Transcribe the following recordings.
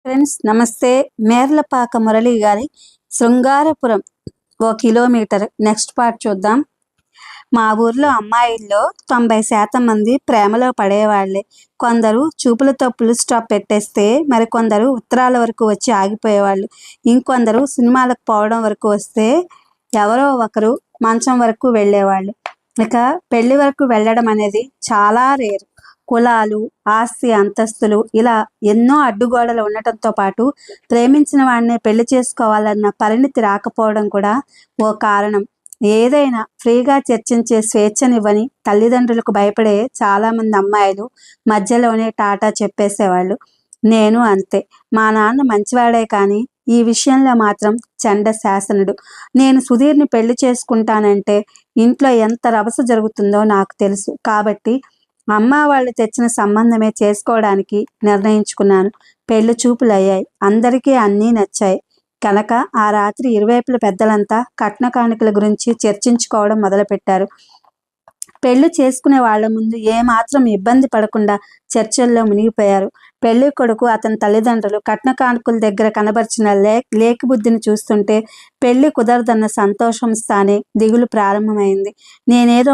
Friends నమస్తే. మేర్లపాక మురళి గారి Srungarapuram 1 kilometre next part చూద్దాం. మా ఊర్లో అమ్మాయిల్లో 90% మంది ప్రేమలో పడేవాళ్లే. కొందరు చూపులతో ఫుల్ స్టాప్ పెట్టేస్తే మరికొందరు ఉత్తరాల వరకు వచ్చి ఆగిపోయేవాళ్ళు. ఇంకొందరు సినిమాలకు పోవడం వరకు వస్తే ఎవరో ఒకరు మంచం వరకు వెళ్ళేవాళ్ళు. ఇక పెళ్లి వరకు వెళ్ళడం అనేది చాలా రేరు. కులాలు, ఆస్తి, అంతస్తులు ఇలా ఎన్నో అడ్డుగోడలు ఉండటంతో పాటు ప్రేమించిన వాడినే పెళ్లి చేసుకోవాలన్న పరిణితి రాకపోవడం కూడా ఓ కారణం. ఏదైనా ఫ్రీగా చర్చించే స్వేచ్ఛనివ్వని తల్లిదండ్రులకు భయపడే చాలామంది అమ్మాయిలు మధ్యలోనే టాటా చెప్పేసేవాళ్ళు. నేను అంతే. మా నాన్న మంచివాడే కానీ ఈ విషయంలో మాత్రం చండ శాసనుడు. నేను సుధీర్ని పెళ్లి చేసుకుంటానంటే ఇంట్లో ఎంత రభస జరుగుతుందో నాకు తెలుసు. కాబట్టి అమ్మ వాళ్ళు తెచ్చిన సంబంధమే చేసుకోవడానికి నిర్ణయించుకున్నాను. పెళ్లి చూపులు అయ్యాయి. అందరికీ అన్నీ నచ్చాయి కనుక ఆ రాత్రి ఇరువైపుల పెద్దలంతా కట్న కానుకల గురించి చర్చించుకోవడం మొదలుపెట్టారు. పెళ్లి చేసుకునే వాళ్ల ముందు ఏమాత్రం ఇబ్బంది పడకుండా చర్చల్లో మునిగిపోయారు. పెళ్లి కొడుకు, అతని తల్లిదండ్రులు కట్న కానుకల దగ్గర కనబరిచిన లేకిబుద్ధిని చూస్తుంటే పెళ్లి కుదరదన్న సంతోషం స్థానే దిగులు ప్రారంభమైంది. నేనేదో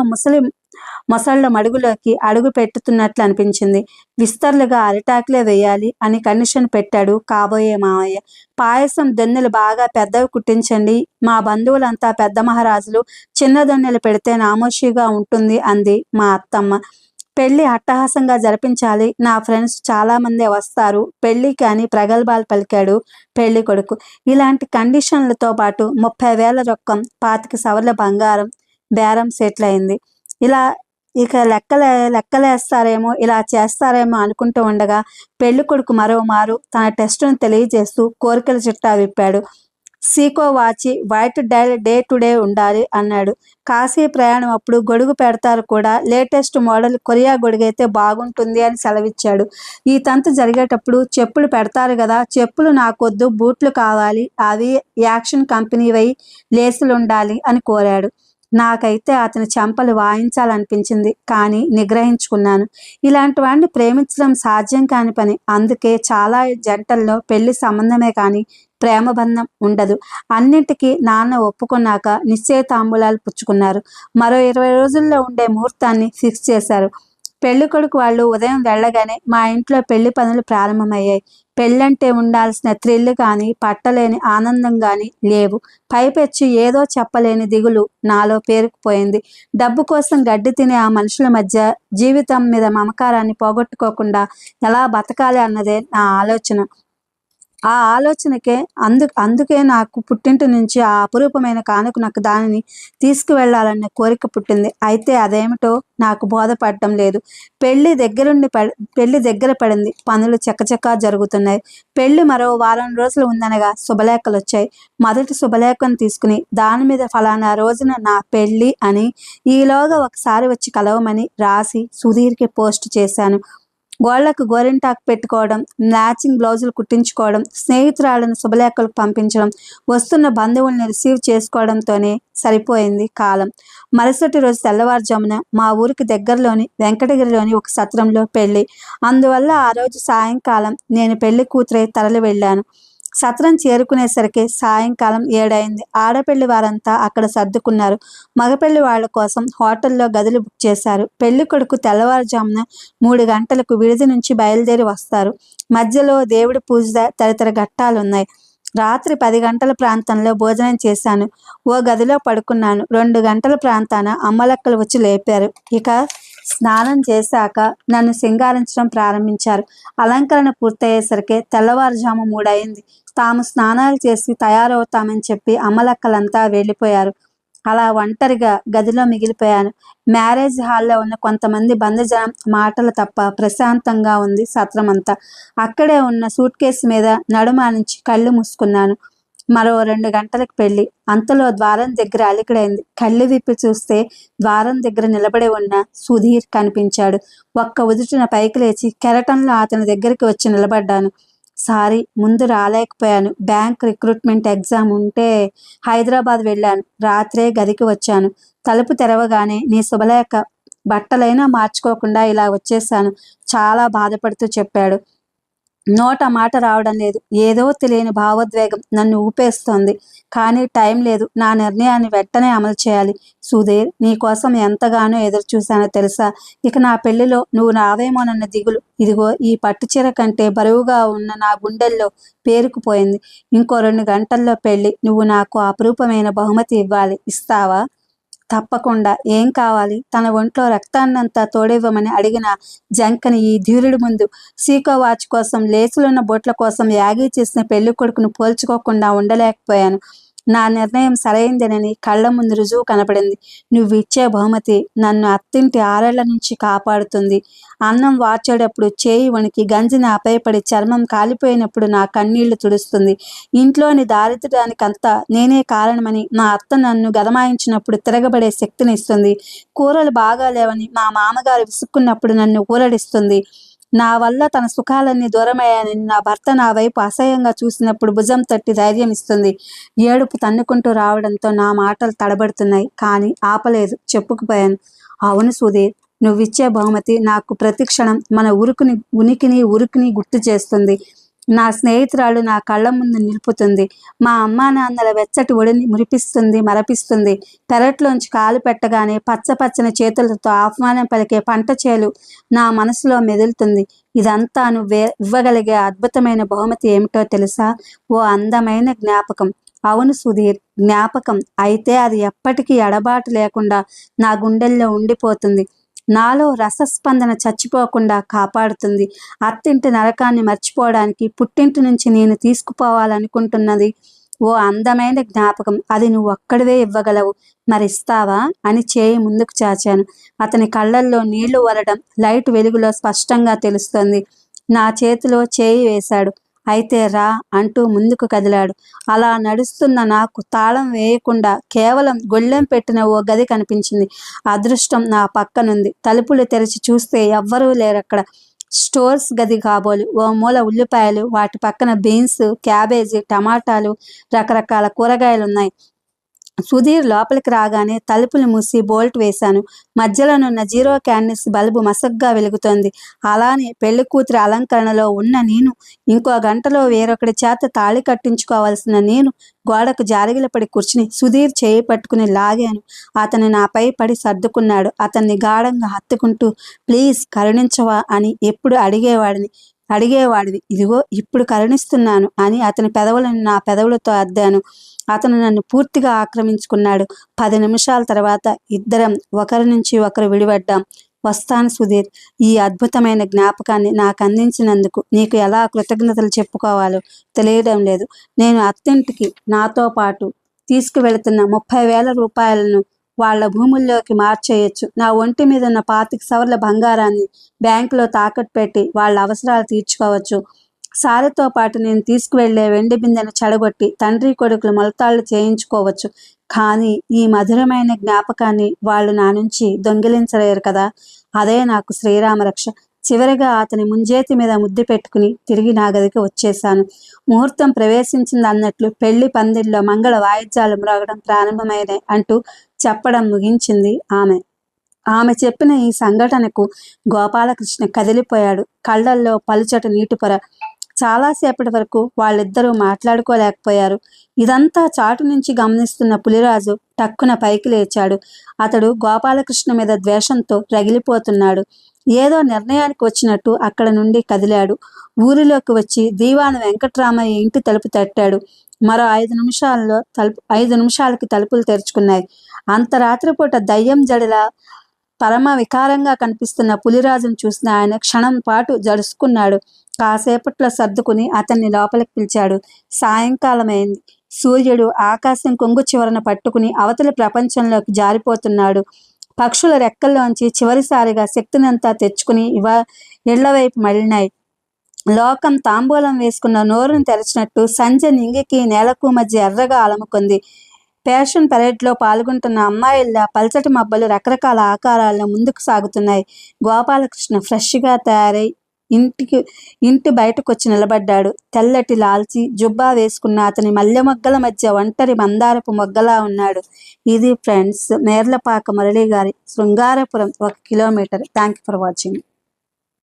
మొసళ్ళ మడుగులోకి అడుగు పెట్టుతున్నట్లు అనిపించింది. విస్తర్లుగా అరిటాకులే వేయాలి అని కండిషన్ పెట్టాడు కాబోయే మావయ్య. పాయసం దొన్నెలు బాగా పెద్దవి కుట్టించండి. మా బంధువులంతా పెద్ద మహారాజులు, చిన్న దొన్నెలు పెడితే నామోషిగా ఉంటుంది అంది మా అత్తమ్మ. పెళ్లి అట్టహాసంగా జరిపించాలి. నా ఫ్రెండ్స్ చాలా మందే వస్తారు పెళ్లికి అని ప్రగల్భాలు పలికాడు పెళ్లి కొడుకు. ఇలాంటి కండిషన్లతో పాటు 30,000 రొక్కం, 25 సవర్ల బంగారం బేరం సెటిల్ అయింది. ఇక లెక్కలేస్తారేమో, ఇలా చేస్తారేమో అనుకుంటూ ఉండగా పెళ్లి కొడుకు మరోమారు తన టెస్టును తెలియజేస్తూ కోరికల చిట్టా విప్పాడు. Seiko watch white dial day to day ఉండాలి అన్నాడు. కాశీ ప్రయాణం అప్పుడు గొడుగు పెడతారు కూడా, లేటెస్ట్ మోడల్ కొరియా గొడుగైతే బాగుంటుంది అని సెలవిచ్చాడు. ఈ తంతు జరిగేటప్పుడు చెప్పులు పెడతారు కదా, చెప్పులు నాకొద్దు, బూట్లు కావాలి, అవి యాక్షన్ కంపెనీవై లేసులుండాలి అని కోరాడు. నాకైతే అతని చెంపలు వాయించాలనిపించింది కానీ నిగ్రహించుకున్నాను. ఇలాంటి వాడిని ప్రేమించడం సాధ్యం కాని పని. అందుకే చాలా జంటల్లో పెళ్లి సంబంధమే కానీ ప్రేమబంధం ఉండదు. అన్నింటికీ నాన్న ఒప్పుకున్నాక నిశ్చయతాంబూలాలు పుచ్చుకున్నారు. మరో 20 రోజుల్లో ఉండే ముహూర్తాన్ని ఫిక్స్ చేశారు. పెళ్లి కొడుకు వాళ్ళు ఉదయం వెళ్ళగానే మా ఇంట్లో పెళ్లి పనులు ప్రారంభమయ్యాయి. పెళ్ళంటే ఉండాల్సిన థ్రిల్ కానీ, పట్టలేని ఆనందం కానీ లేవు. పైపెచ్చి ఏదో చెప్పలేని దిగులు నాలో పేరుకుపోయింది. డబ్బు కోసం గడ్డి తినే ఆ మనుషుల మధ్య జీవితం మీద మమకారాన్ని పోగొట్టుకోకుండా ఎలా బతకాలి అన్నదే నా ఆలోచన. ఆ ఆలోచనకే అందుకే నాకు పుట్టింటి నుంచి ఆ అపురూపమైన కానుక దానిని తీసుకువెళ్లాలన్న కోరిక పుట్టింది. అయితే అదేమిటో నాకు బోధపడటం లేదు. పెళ్లి దగ్గర పడింది. పనులు చకచకా జరుగుతున్నాయి. పెళ్లి మరో వారం రోజులు ఉందనగా శుభలేఖలు వచ్చాయి. మొదటి శుభలేఖను తీసుకుని దాని మీద ఫలానా రోజున నా పెళ్లి అని ఈలోగా ఒకసారి వచ్చి కలవమని రాసి సుధీర్కి పోస్ట్ చేశాను. గోళ్లకు గోరింటాకు పెట్టుకోవడం, మ్యాచింగ్ బ్లౌజులు కుట్టించుకోవడం, స్నేహితురాలను శుభలేఖలకు పంపించడం, వస్తున్న బంధువుల్ని రిసీవ్ చేసుకోవడంతోనే సరిపోయింది కాలం. మరుసటి రోజు తెల్లవారుజామున మా ఊరికి దగ్గరలోని వెంకటగిరిలోని ఒక సత్రంలో పెళ్లి. అందువల్ల ఆ రోజు సాయంకాలం నేను పెళ్లి కూతురై తరలి వెళ్ళాను. సత్రం చేరుకునేసరికి సాయంకాలం 7 అయింది. ఆడపెళ్లి వారంతా అక్కడ సర్దుకున్నారు. మగపెళ్లి వాళ్ల కోసం హోటల్లో గదులు బుక్ చేశారు. పెళ్లి కొడుకు తెల్లవారుజామున 3 గంటలకు విడిది నుంచి బయలుదేరి వస్తారు. మధ్యలో దేవుడి పూజ తదితర ఘట్టాలున్నాయి. రాత్రి 10 గంటల ప్రాంతంలో భోజనం చేశాను. ఓ గదిలో పడుకున్నాను. 2 గంటల ప్రాంతాన అమ్మలక్కలు వచ్చి లేపారు. ఇక స్నానం చేశాక నన్ను సింగారించడం ప్రారంభించారు. అలంకరణ పూర్తయ్యేసరికి తెల్లవారుజాము 3 అయింది. తాము స్నానాలు చేసి తయారవుతామని చెప్పి అమ్మలక్కలంతా వెళ్ళిపోయారు. అలా ఒంటరిగా గదిలో మిగిలిపోయాను. మ్యారేజ్ హాల్లో ఉన్న కొంతమంది బంధుజనం మాటలు తప్ప ప్రశాంతంగా ఉంది సత్రమంతా. అక్కడే ఉన్న సూట్ కేసు మీద నడుమానించి కళ్ళు మూసుకున్నాను. మరో 2 గంటలకు పెళ్లి. అంతలో ద్వారం దగ్గర అలికిడైంది. కళ్ళు విప్పి చూస్తే ద్వారం దగ్గర నిలబడి ఉన్న సుధీర్ కనిపించాడు. ఒక్క ఉదుటిన పైకి లేచి కెరటంలో అతని దగ్గరికి వచ్చి నిలబడ్డాను. సారీ, ముందు రాలేకపోయాను. బ్యాంక్ రిక్రూట్మెంట్ ఎగ్జామ్ ఉంటే హైదరాబాద్ వెళ్ళాను. రాత్రే గదికి వచ్చాను. తలుపు తెరవగానే నీ శుభలేఖ. బట్టలైనా మార్చుకోకుండా ఇలా వచ్చేశాను చాలా బాధపడుతూ చెప్పాడు. నోట మాట రావడం లేదు. ఏదో తెలియని భావోద్వేగం నన్ను ఊపేస్తోంది. కానీ టైం లేదు. నా నిర్ణయాన్ని వెంటనే అమలు చేయాలి. సుధీర్, నీకోసం ఎంతగానో ఎదురు చూశానో తెలుసా? ఇక నా పెళ్లిలో నువ్వు రావేమోనన్న దిగులు ఇదిగో ఈ పట్టుచీర కంటే బరువుగా ఉన్న నా గుండెల్లో పేరుకుపోయింది. ఇంకో 2 గంటల్లో పెళ్లి. నువ్వు నాకు అపురూపమైన బహుమతి ఇవ్వాలి. ఇస్తావా? తప్పకుండా. ఏం కావాలి? తన ఒంట్లో రక్తాన్నంతా తోడివ్వమని అడిగిన జంకని ఈ ధీరుడి ముందు సీకో వాచ్ కోసం, లేసులున్న బొట్ల కోసం యాగీ చేసిన పెళ్లి కొడుకును పోల్చుకోకుండా ఉండలేకపోయాను. నా నిర్ణయం సరైందేనని కళ్ళ ముందు రుజువు కనపడింది. నువ్విచ్చే బహుమతి నన్ను అత్తింటి ఆరేళ్ల నుంచి కాపాడుతుంది. అన్నం వార్చేటప్పుడు చేయి వణికి గంజిని అపయపడి చర్మం కాలిపోయినప్పుడు నా కన్నీళ్లు తుడుస్తుంది. ఇంట్లోని దారిద్ర్యానికంతా నేనే కారణమని మా అత్త నన్ను గదమాయించినప్పుడు తిరగబడే శక్తిని ఇస్తుంది. కూరలు బాగాలేవని మా మామగారు విసుక్కున్నప్పుడు నన్ను ఊరడిస్తుంది. నా వల్ల తన సుఖాలన్నీ దూరమయ్యానని నా భర్త నా వైపు అసహ్యంగా చూసినప్పుడు భుజం తట్టి ధైర్యం ఇస్తుంది. ఏడుపు తన్నుకుంటూ రావడంతో నా మాటలు తడబడుతున్నాయి. కానీ ఆపలేదు. చెప్పుకుపోయాను. అవును సుధీర్, నువ్విచ్చే బహుమతి నాకు ప్రతిక్షణం మన ఉనికిని గుర్తు చేస్తుంది. నా స్నేహితురాలు నా కళ్ళ ముందు నిలుపుతుంది. మా అమ్మా నాన్నల వెచ్చటి ఒడిని మురిపిస్తుంది, మరపిస్తుంది. పెరట్లోంచి కాలు పెట్టగానే పచ్చని చేతులతో ఆహ్వానం పలికే పంట చేలు నా మనసులో మెదులుతుంది. ఇదంతా నువ్వే ఇవ్వగలిగే అద్భుతమైన బహుమతి ఏమిటో తెలుసా? ఓ అందమైన జ్ఞాపకం. అవును సుధీర్, జ్ఞాపకం. అయితే అది ఎప్పటికీ ఎడబాటు లేకుండా నా గుండెల్లో ఉండిపోతుంది. నాలో రసస్పందన చచ్చిపోకుండా కాపాడుతుంది. అత్తింటి నరకాన్ని మర్చిపోవడానికి పుట్టింటి నుంచి నేను తీసుకుపోవాలనుకుంటున్నది ఓ అందమైన జ్ఞాపకం. అది నువ్వు ఒక్కడివే ఇవ్వగలవు. మరిస్తావా అని చేయి ముందుకు చాచాను. అతని కళ్ళల్లో నీళ్లు వరడం లైట్ వెలుగులో స్పష్టంగా తెలుస్తోంది. నా చేతిలో చేయి వేశాడు. అయితే రా అంటూ ముందుకు కదిలాడు. అలా నడుస్తున్న నాకు తాళం వేయకుండా కేవలం గొళ్ళెం పెట్టిన ఓ గది కనిపించింది. అదృష్టం నా పక్కనుంది. తలుపులు తెరిచి చూస్తే ఎవ్వరూ లేరక్కడ. స్టోర్స్ గది కాబోలు. ఓ మూల ఉల్లిపాయలు, వాటి పక్కన బీన్స్, క్యాబేజీ, టమాటాలు, రకరకాల కూరగాయలున్నాయి. సుధీర్ లోపలికి రాగానే తలుపులు మూసి బోల్ట్ వేశాను. మధ్యలోనున్న జీరో క్యాండిల్స్ బల్బు మసగ్గా వెలుగుతోంది. అలానే పెళ్లి కూతురి అలంకరణలో ఉన్న నేను, ఇంకో గంటలో వేరొకటి చేత తాళి కట్టించుకోవాల్సిన నేను గోడకు జారిగిలపడి కూర్చుని సుధీర్ చేయి పట్టుకుని లాగాను. అతను నాపై పడి సర్దుకున్నాడు. అతన్ని గాఢంగా హత్తుకుంటూ ప్లీజ్ కరుణించవా అని ఎప్పుడు అడిగేవాడివి. ఇదిగో ఇప్పుడు కరుణిస్తున్నాను అని అతని పెదవులను నా పెదవులతో అద్దాను. అతను నన్ను పూర్తిగా ఆక్రమించుకున్నాడు. 10 నిమిషాల తర్వాత ఇద్దరం ఒకరి నుంచి ఒకరు విడిపడ్డాం. వస్తాను సుధీర్. ఈ అద్భుతమైన జ్ఞాపకాన్ని నాకు అందించినందుకు నీకు ఎలా కృతజ్ఞతలు చెప్పుకోవాలో తెలియడం లేదు. నేను అత్తింటికి నాతో పాటు తీసుకువెళుతున్న 30,000 రూపాయలను వాళ్ల భూముల్లోకి మార్చేయచ్చు. నా ఒంటి మీద ఉన్న 25 సవర్ల బంగారాన్ని బ్యాంకులో తాకట్టు పెట్టి వాళ్ళ అవసరాలు తీర్చుకోవచ్చు. సారెతో పాటు నేను తీసుకువెళ్లే వెండి బిందెను చెడగొట్టి తండ్రి కొడుకులు మొలతాళ్లు చేయించుకోవచ్చు. కానీ ఈ మధురమైన జ్ఞాపకాన్ని వాళ్ళు నా నుంచి దొంగిలించలేరు కదా. అదే నాకు శ్రీరామరక్ష. చివరిగా అతని ముంజేతి మీద ముద్దు పెట్టుకుని తిరిగి నా గదికి వచ్చేశాను. ముహూర్తం ప్రవేశించింది అన్నట్లు పెళ్లి పందిల్లో మంగళ వాయిద్యాలు మ్రోగడం ప్రారంభమైనాయి అంటూ చెప్పడం ముగించింది ఆమె. ఆమె చెప్పిన ఈ సంఘటనకు గోపాలకృష్ణ కదిలిపోయాడు. కళ్ళల్లో పలుచటి నీటి పొర. చాలాసేపటి వరకు వాళ్ళిద్దరూ మాట్లాడుకోలేకపోయారు. ఇదంతా చాటు నుంచి గమనిస్తున్న పులిరాజు టక్కున పైకి లేచాడు. అతడు గోపాలకృష్ణ మీద ద్వేషంతో రగిలిపోతున్నాడు. ఏదో నిర్ణయానికి వచ్చినట్టు అక్కడ నుండి కదిలాడు. ఊరిలోకి వచ్చి దీవాను వెంకట్రామయ్య ఇంటి తలుపు తట్టాడు. మరో 5 నిమిషాలకి తలుపులు తెరుచుకున్నాయి. అంత రాత్రిపూట దయ్యం జడిలా పరమ వికారంగా కనిపిస్తున్న పులిరాజును చూసిన ఆయన క్షణం పాటు జడుసుకున్నాడు. కాసేపట్లో సర్దుకుని అతన్ని లోపలికి పిలిచాడు. సాయంకాలమైంది. సూర్యుడు ఆకాశం కొంగు చివరన పట్టుకుని అవతలి ప్రపంచంలోకి జారిపోతున్నాడు. పక్షుల రెక్కల్లోంచి చివరిసారిగా శక్తినంతా తెచ్చుకుని ఇళ్లవైపు మళ్ళినాయి. లోకం తాంబూలం వేసుకున్న నోరును తెరచినట్టు సంధ్య నింగికి నేలకు మధ్య ఎర్రగా అలముకుంది. ఫ్యాషన్ పరేడ్లో పాల్గొంటున్న అమ్మాయిల్లా పల్చటి మబ్బలు రకరకాల ఆకారాల్లో ముందుకు సాగుతున్నాయి. గోపాలకృష్ణ ఫ్రెష్గా తయారై ఇంటి బయటకొచ్చి నిలబడ్డాడు. తెల్లటి లాల్చి జుబ్బా వేసుకున్న అతని మల్లె మొగ్గల మధ్య ఒంటరి మందారపు మొగ్గలా ఉన్నాడు. ఇది ఫ్రెండ్స్, మేర్లపాక మురళి గారి Srungarapuram 1 kilometre. Thank you for watching.